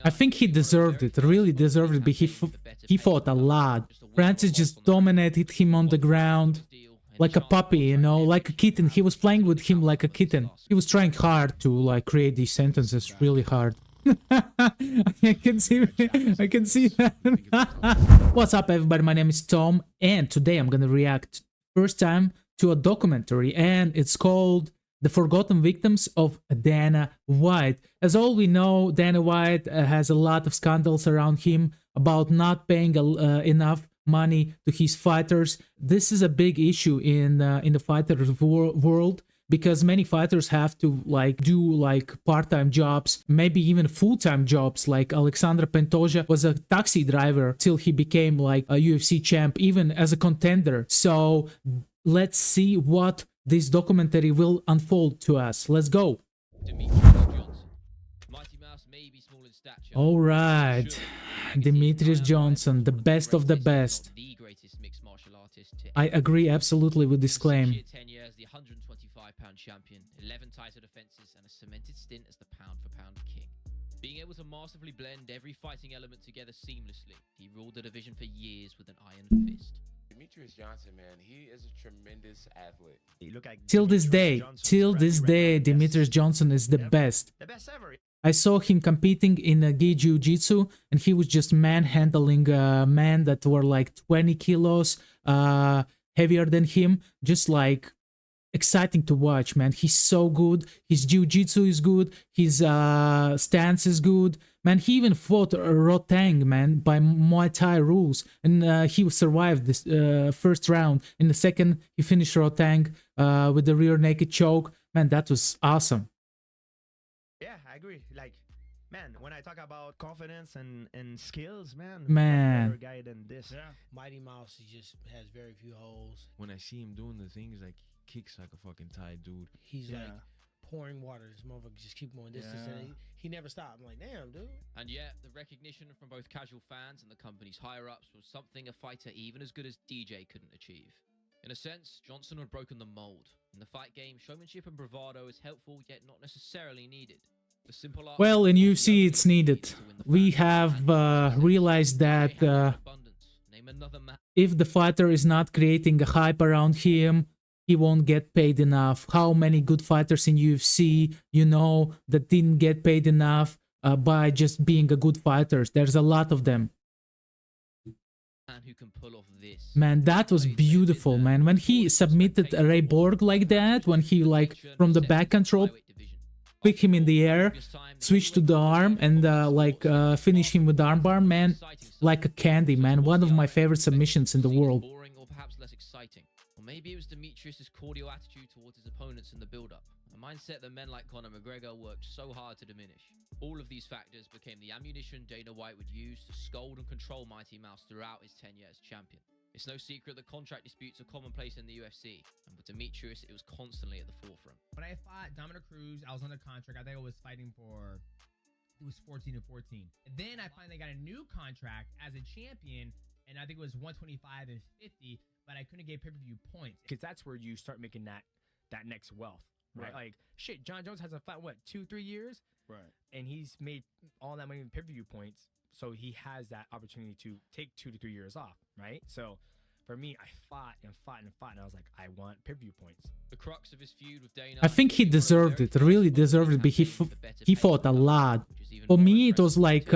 I think he deserved it, really deserved it, but he fought a lot. Francis just dominated him on the ground like a puppy, you know, like a kitten. He was playing with him like a kitten. He was trying hard to like create these sentences, really hard. I can see that. What's up, everybody? My name is Tom, and today I'm gonna react first time to a documentary, and it's called The Forgotten Victims of Dana White. As all we know, Dana White has a lot of scandals around him about not paying enough money to his fighters. This is a big issue in the fighters world, because many fighters have to do part-time jobs, maybe even full-time jobs. Like Alexandre Pantoja was a taxi driver till he became like a UFC champ, even as a contender. So let's see what this documentary will unfold to us. Let's go. All right, Demetrius Johnson, the best of the best. I agree absolutely with this claim. 10 years, the 125-pound champion, 11 title defenses, and a cemented stint as the pound-for-pound king. Being able to masterfully blend every fighting element together seamlessly, he ruled the division for years with an iron fist. Demetrius Johnson, man, he is a tremendous athlete. Till this day, Demetrius Johnson is the best. The best ever. I saw him competing in gi jiu-jitsu, and he was just manhandling men that were like 20 kilos heavier than him. Just like exciting to watch, man. He's so good. His jiu-jitsu is good. His stance is good. Man, he even fought Rotang, man, by Muay Thai rules. And he survived this first round. In the second, he finished Rotang with the rear naked choke. Man, that was awesome. Yeah, I agree. Like, man, when I talk about confidence and skills, man, Man. better guy than this. Yeah. Mighty Mouse, he just has very few holes. When I see him doing the things, like, he kicks like a fucking Thai dude. He's like pouring water. This motherfucker just keep going distance, and he never stopped. I'm like, damn, dude. And yet, the recognition from both casual fans and the company's higher-ups was something a fighter even as good as DJ couldn't achieve. In a sense, Johnson had broken the mold. In the fight game, showmanship and bravado is helpful, yet not necessarily needed. The simple art Well, in UFC, it's needed. We have realized that if the fighter is not creating a hype around him, he won't get paid enough. How many good fighters in UFC, you know, that didn't get paid enough by just being a good fighters? There's a lot of them. Who can pull off this. Man, that was beautiful, man. When he submitted Ray Borg like that, when he like from the back control, pick him in the air, switch to the arm, and finish him with the armbar, man, like a candy, man. One of my favorite submissions in the world. Boring or perhaps less exciting. Or maybe it was Demetrius' cordial attitude towards his opponents in the build-up. A mindset that men like Conor McGregor worked so hard to diminish. All of these factors became the ammunition Dana White would use to scold and control Mighty Mouse throughout his tenure as champion. It's no secret that contract disputes are commonplace in the UFC, and with Demetrius, it was constantly at the forefront. When I fought Dominic Cruz, I was under contract. I think I was fighting for, it was 14 to 14. And then I finally got a new contract as a champion, and I think it was 125 and 50, but I couldn't get pay-per-view points. Because that's where you start making that next wealth, right? Like, shit, John Jones has a fight, what, 2-3 years? Right. And he's made all that money in pay-per-view points, so he has that opportunity to take 2 to 3 years off, right? So for me, I fought, and I was like, I want pay-per-view points. The crux of his feud with Dana, I think he deserved it, really deserved it, but he fought a lot. For me, it was like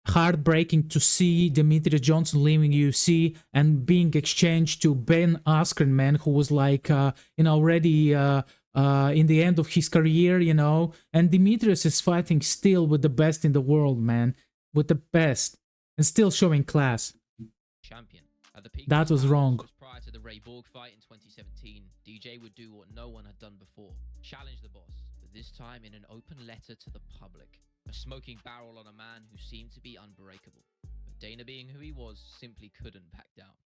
heartbreaking to see Demetrius Johnson leaving UFC and being exchanged to Ben Askren, man, who was like, already in the end of his career, you know. And Demetrius is fighting still with the best in the world, man, with the best, and still showing class. Champion. At the peak that was wrong. Prior to the Ray Borg fight in 2017, DJ would do what no one had done before: challenge the boss, but this time in an open letter to the public. A smoking barrel on a man who seemed to be unbreakable. But Dana, being who he was, simply couldn't back down.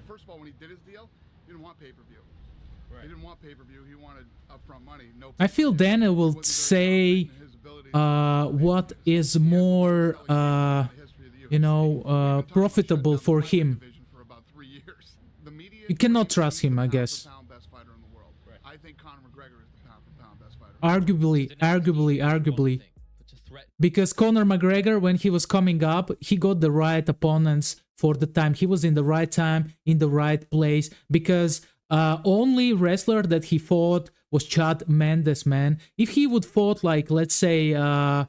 First of all, when he did his deal, he didn't want pay-per-view. Right. He didn't want pay-per-view. He wanted upfront money. No. I feel Dana will say what is more, profitable for him. You cannot trust him, I guess. I think Conor McGregor is the pound-for-pound best fighter. Arguably. But to threaten because Conor McGregor, when he was coming up, he got the right opponents for the time. He was in the right time, in the right place, because only wrestler that he fought was Chad Mendes, man. If he would fought like, let's say, I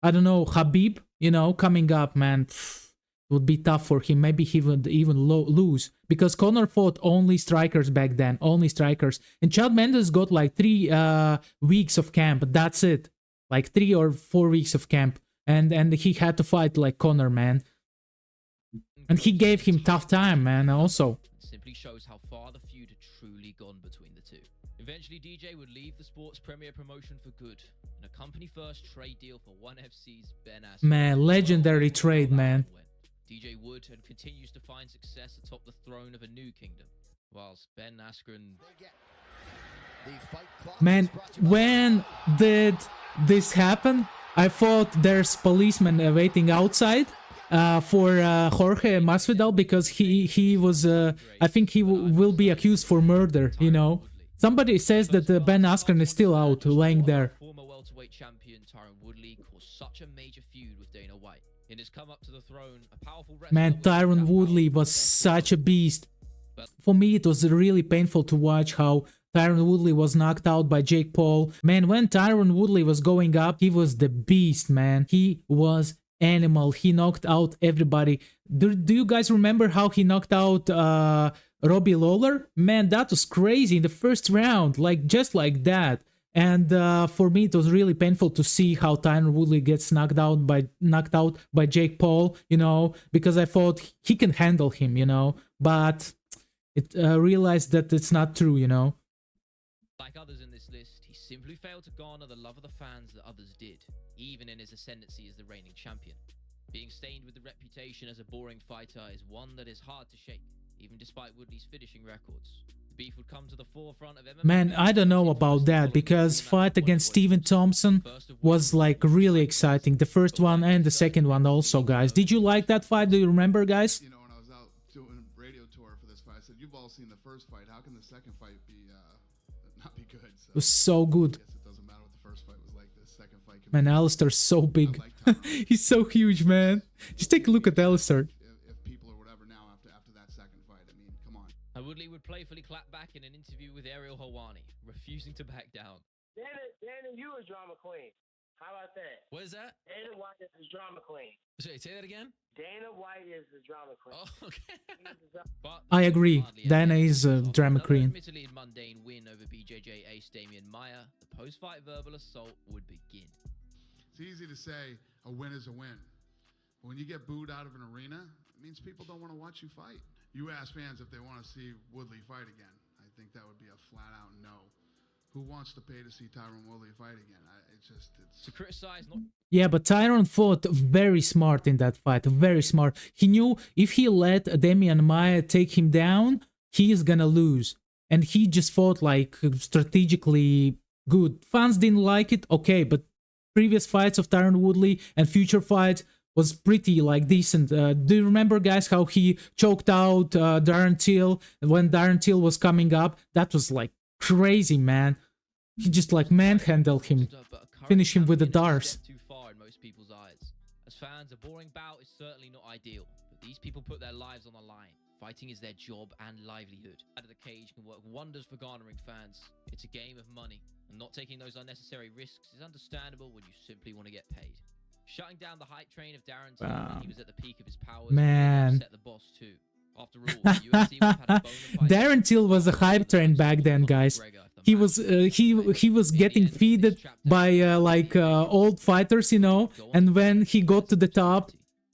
don't know, Habib, you know, coming up, man, it would be tough for him. Maybe he would even lose, because Conor fought only strikers back then, only strikers. And Chad Mendes got like 3 weeks of camp. That's it, like 3 or 4 weeks of camp, and he had to fight like Conor, man. And he gave him tough time, man. Also, simply shows how far the feud had truly gone between the two. Eventually, DJ would leave the sport's premier promotion for good, in a company-first trade deal for ONE FC's Ben Askren. man, legendary trade, man. DJ would and continues to find success atop the throne of a new kingdom, whilst Ben Askren... Man, when did this happen? I thought there's policemen waiting outside for Jorge Masvidal, because he was, I think he will be accused for murder, you know. Somebody says that Ben Askren is still out, laying there. Former welterweight champion Tyron Woodley caused such a major feud with Dana White. In his come up to the throne, a powerful wrestler... Man, Tyron Woodley was such a beast. For me, it was really painful to watch how Tyron Woodley was knocked out by Jake Paul. Man, when Tyron Woodley was going up, he was the beast, man. He was animal. He knocked out everybody. Do you guys remember how he knocked out Robbie Lawler? Man, that was crazy in the first round, like just like that. And for me, it was really painful to see how Tyron Woodley gets knocked out by Jake Paul, you know, because I thought he can handle him, you know, but it realized that it's not true, you know. Like others in this list, he simply failed to garner the love of the fans that others did, even in his ascendancy as the reigning champion. Being stained with the reputation as a boring fighter is one that is hard to shake, even despite Woodley's finishing records. The beef would come to the forefront of MMA. Man, I don't know about that, because fight against Stephen Thompson was like really exciting. The first one and the second one also, guys. Did you like that fight? Do you remember, guys? You know, when I was out doing a radio tour for this fight, I said, "You've all seen the first fight. How can the second fight be not be good?" So, It was so good. I guess it doesn't matter what the first fight was like. The second fight can Man, be Alistair's so big. like Tyron. He's so huge, man. Just take a look at Alistair. if people or whatever now after that second fight. I mean, come on. Woodley would playfully clap back in an interview with Ariel Helwani, refusing to back down. Dana, you a drama queen. How about that? What is that? Dana White is the drama queen. Sorry, say that again? Dana White is the drama queen. Oh, okay. But I agree. Dana is a drama another queen. admittedly mundane win over BJJ ace Damian Maia, the post-fight verbal assault would begin. It's easy to say a win is a win. But when you get booed out of an arena, it means people don't want to watch you fight. You ask fans if they want to see Woodley fight again. I think that would be a flat-out no. Who wants to pay to see Tyron Woodley fight again? It's To criticize not Yeah, but Tyron fought very smart in that fight. Very smart. He knew if he let Damian Maia take him down, he is gonna lose. And he just fought like strategically good. Fans didn't like it, okay, but previous fights of Tyron Woodley and future fights was pretty like decent. Do you remember, guys, how he choked out Darren Till when Darren Till was coming up? That was like crazy, man. He just like manhandled him, finish him with the dars. too far in most people's eyes. As fans, a boring bout is certainly not ideal, but these people put their lives on the line. Fighting is their job and livelihood. Out of the cage can work wonders for garnering fans. It's a game of money, and not taking those unnecessary risks is understandable when you simply want to get paid. Shutting down the hype train of Darren Till when he was at the peak of his powers Man. upset the boss too. After all, the UFC would have had a bona fide Darren Till was a hype train back then, guys. He was getting feeded by old fighters, you know, and when he got to the top,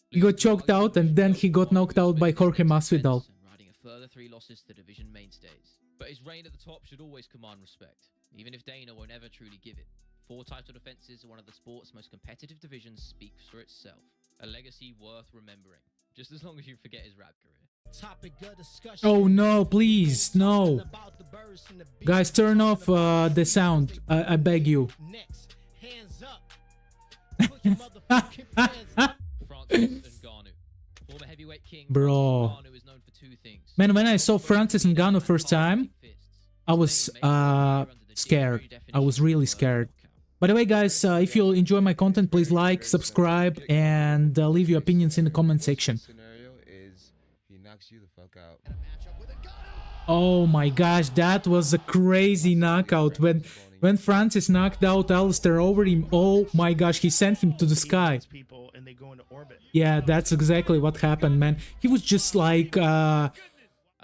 he got choked out, and then he got knocked out by Jorge Masvidal. Riding a further 3 losses to division mainstays. But his reign at the top should always command respect, even if Dana won't ever truly give it. 4 title defenses in one of the sport's most competitive divisions speaks for itself. A legacy worth remembering, just as long as you forget his rap career. Oh no, please, no. Guys, turn off the sound, I beg you. Francis Ngannou. Former heavyweight king Bro. Ngannou is known for 2 things. Man, when I saw Francis Ngannou first time, I was scared. I was really scared. By the way, guys, if you enjoy my content, please like, subscribe, and leave your opinions in the comment section. Scenario is he knocks you the fuck out. Oh my gosh, that was a crazy knockout. When Francis knocked out Alistair over him, oh my gosh, he sent him to the sky. People and they go into orbit. Yeah, that's exactly what happened, man. He was just like As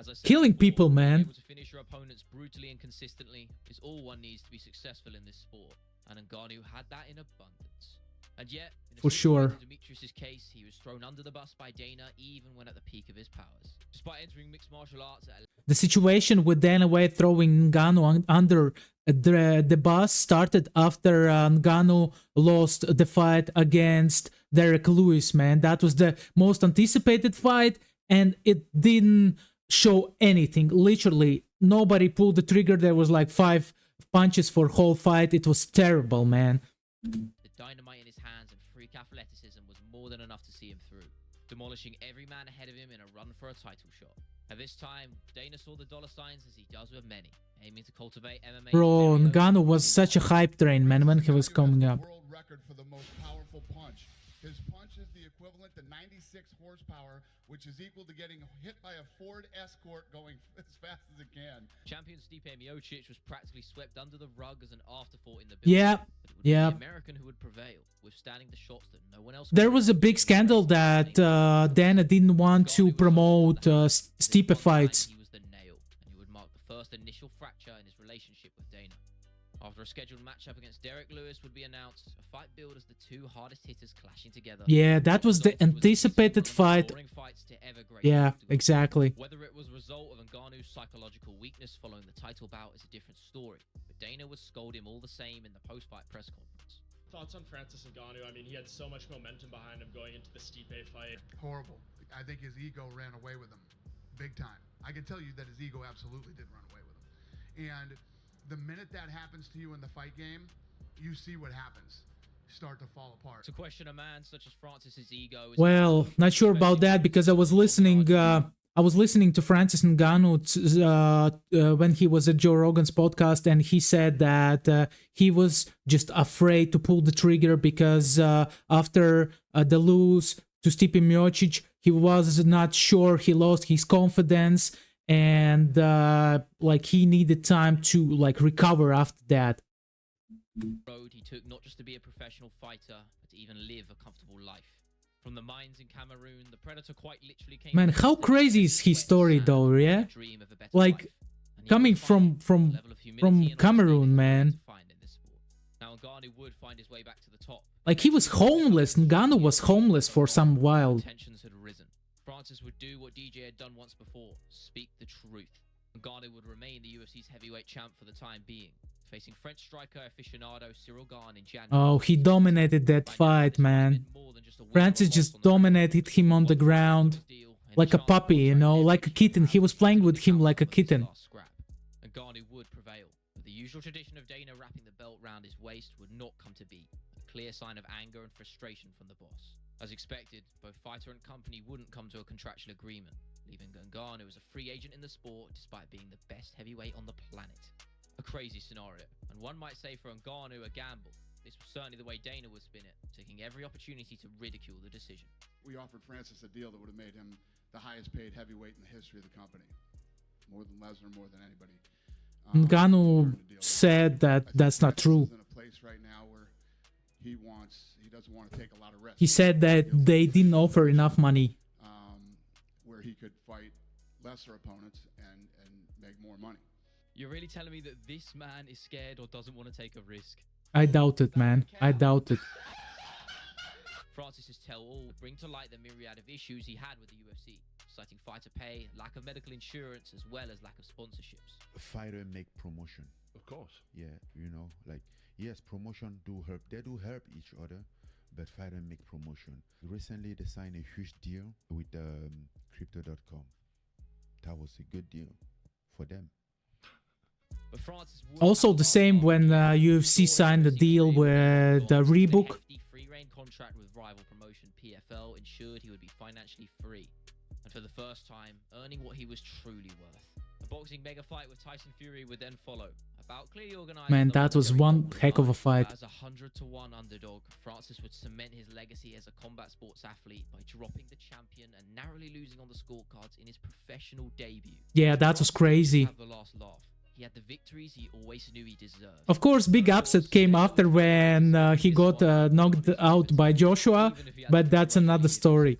I said killing before, people, being man. able to finish your opponents brutally and consistently is all one needs to be successful in this sport, and Ngannou had that in abundance. And yet, in a For similar sure. to Demetrius's case, he was thrown under the bus by Dana even when at the peak of his powers. Despite entering mixed martial arts at The situation with Dana White throwing Ngannou under the bus started after Ngannou lost the fight against Derek Lewis, man. That was the most anticipated fight, and it didn't show anything. Literally, nobody pulled the trigger. There was like 5 punches for whole fight. It was terrible, man. the dynamite in his hands and freak athleticism was more than enough to see him through, demolishing every man ahead of him in a run for a title shot. At this time, Dana saw the dollar signs as he does with many, aiming to cultivate MMA. Bro, Ngannou was such a hype train, man, when he was coming up. World record for the most powerful punch. His punch is the equivalent to 96 horsepower, which is equal to getting hit by a Ford Escort going as fast as it can. Champion Stipe Miocic was practically swept under the rug as an afterthought in the build. Yeah, But it would yeah. be the American who would prevail, withstanding the shots that no one else. There was a big scandal that Dana didn't want to promote Stipe fights. He was the nail, and he would mark the first initial fracture in his relationship with Dana. After a scheduled matchup against Derek Lewis would be announced, a fight billed as the 2 hardest hitters clashing together. Yeah, that was the anticipated fight. Yeah, Yeah, exactly. Whether it was a result of Ngannou's psychological weakness following the title bout is a different story, but Dana would scold him all the same in the post-fight press conference. Thoughts on Francis Ngannou? I mean, he had so much momentum behind him going into the Stipe fight. Horrible. I think his ego ran away with him, big time. I can tell you that his ego absolutely did run away with him. And the minute that happens to you in the fight game, you see what happens. Start to fall apart. To question a man such as Francis's ego is Well, not sure about that because I was listening to Francis Ngannou when he was at Joe Rogan's podcast, and he said that he was just afraid to pull the trigger because after the lose to Stipe Miocic, he was not sure. He lost his confidence, and like he needed time to like recover after that. road he took not just to be a professional fighter, but to even live a comfortable life. From the mines in Cameroon, the Predator quite literally came. Man, how crazy is his story though, yeah? Like, coming from Cameroon, man. Now Ngannou would find his way back to the top. Like, he was homeless. Ngannou was homeless for some while. Tensions had risen. Francis would do what DJ had done once before, speak the truth. Ngannou would remain the UFC's heavyweight champ for the time being, facing French striker aficionado Cyril Gane in January. Oh, he dominated that fight, man. Francis just dominated him on the ground like a puppy, you know, like a kitten. He was playing with him like a kitten. And Ngannou would prevail, but the usual tradition of Dana wrapping the belt round his waist would not come to be, a clear sign of anger and frustration from the boss. As expected, both fighter and company wouldn't come to a contractual agreement, leaving Ngannou as a free agent in the sport despite being the best heavyweight on the planet. A crazy scenario, and one might say for Ngannou a gamble. This was certainly the way Dana would spin it, taking every opportunity to ridicule the decision. We offered Francis a deal that would have made him the highest paid heavyweight in the history of the company. More than Lesnar, more than anybody. Ngannou said that that's not true. In a place right now where he doesn't want to take a lot of risks. He said that they didn't offer enough money. Where he could fight lesser opponents and make more money. You're really telling me that this man is scared or doesn't want to take a risk? I doubt it, man. I doubt it. Francis's tell-all would bring to light the myriad of issues he had with the UFC, citing fighter pay, lack of medical insurance, as well as lack of sponsorships. Fighter make promotion. Of course. Yeah, you know, like, yes, promotion do help. They do help each other, but fighter make promotion. Recently, they signed a huge deal with Crypto.com. That was a good deal for them. But Francis would Also have the a same large when market. UFC signed a deal with Reebok. A hefty free-reign contract with rival promotion PFL ensured he would be financially free, and for the first time, earning what he was truly worth. A boxing mega fight with Tyson Fury would then follow, a bout clearly organized. Man, though, that was very one dominant heck of a line. fight. As a 100-to-1 underdog, Francis would cement his legacy as a combat sports athlete by dropping the champion and narrowly losing on the scorecards in his professional debut. Yeah, that was Francis didn't crazy. have the last laugh. He had the victories he always knew he deserved. Of course, big upset came after when he got knocked out by Joshua, but that's another story.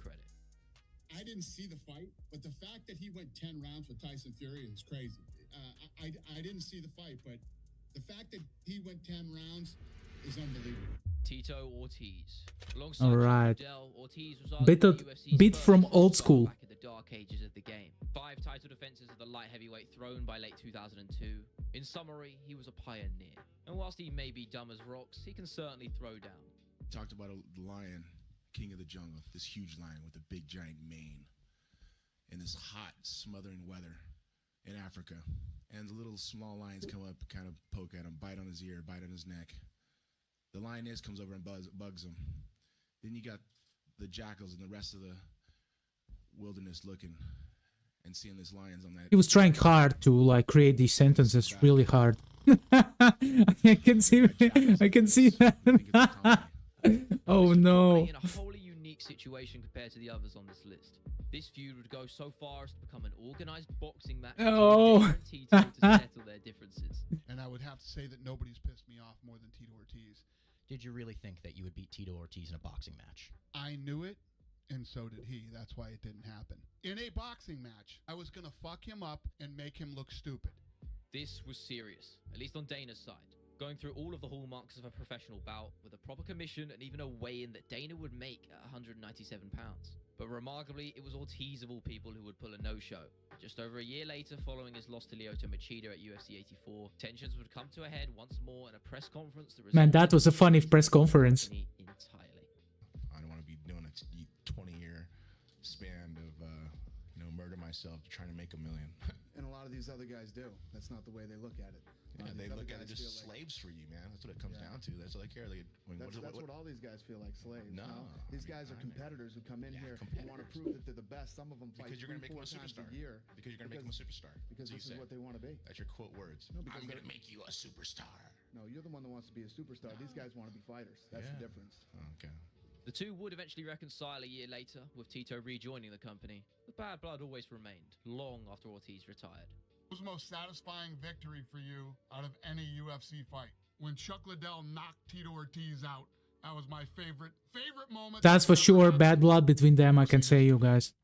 I didn't see the fight, but the fact that he went 10 rounds with Tyson Fury is crazy. I didn't see the fight, but the fact that he went 10 rounds is unbelievable. Tito Ortiz. All right. Ortiz was Bit from old school. back in the dark ages of the game. 5 title defenses of the light heavyweight throne by late 2002. In summary, he was a pioneer. And whilst he may be dumb as rocks, he can certainly throw down. Talked about a lion, king of the jungle, this huge lion with a big giant mane in this hot, smothering weather in Africa. And the little small lions come up, kind of poke at him, bite on his ear, bite on his neck. The lioness comes over and bugs him. Then you got the jackals and the rest of the wilderness looking and seeing these lions on that. He was trying hard to like create these sentences, really hard. I can see that. Oh no. In a wholly unique situation compared to the others on this list. This feud would go so far as to become an organized boxing match Oh. between Tito to settle their differences. And I would have to say that nobody's pissed me off more than Tito Ortiz. Did you really think that you would beat Tito Ortiz in a boxing match? I knew it, and so did he. That's why it didn't happen. In a boxing match, I was going to fuck him up and make him look stupid. This was serious, at least on Dana's side. Going through all of the hallmarks of a professional bout with a proper commission and even a weigh-in that Dana would make at 197 pounds. But remarkably, it was Ortiz of all people who would pull a no-show. Just over a year later, following his loss to Lyoto Machida at UFC 84, tensions would come to a head once more in a press conference that Man, that was a funny press conference. entirely. I don't want to be doing a 20-year span of, murder myself trying to make $1 million. And a lot of these other guys do. That's not the way they look at it. Yeah, they look at it just slaves for you, man. That's what it comes down to. That's all they care. That's what all these guys feel like, slaves. No. These guys are competitors who come in here and want to prove that they're the best. Some of them fight because you're going to make them a 3-4 times superstar. a year. Because you're going to make them a superstar. Because this is what they want to be. That's your quote words. No, I'm going to make you a superstar. No, you're the one that wants to be a superstar. These guys want to be fighters. That's the difference. Okay. The two would eventually reconcile a year later, with Tito rejoining the company. The bad blood always remained, long after Ortiz retired. What was the most satisfying victory for you out of any UFC fight? When Chuck Liddell knocked Tito Ortiz out, that was my favorite moment. That's for sure bad blood between them, I can say, you guys.